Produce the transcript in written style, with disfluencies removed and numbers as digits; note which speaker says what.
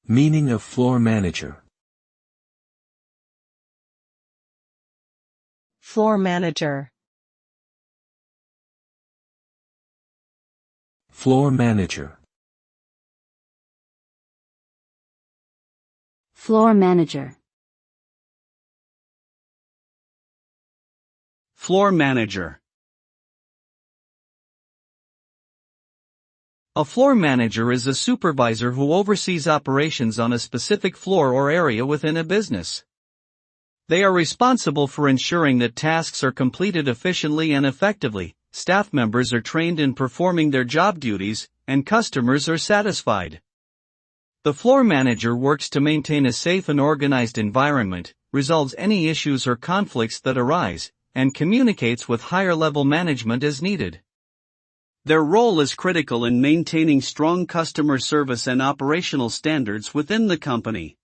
Speaker 1: Meaning of floor manager.
Speaker 2: Floor manager.
Speaker 1: Floor manager.
Speaker 3: Floor manager.
Speaker 4: Floor manager. A floor manager is a supervisor who oversees operations on a specific floor or area within a business. They are responsible for ensuring that tasks are completed efficiently and effectively, staff members are trained in performing their job duties, and customers are satisfied. The floor manager works to maintain a safe and organized environment, resolves any issues or conflicts that arise, and communicates with higher-level management as needed. Their role is critical in maintaining strong customer service and operational standards within the company.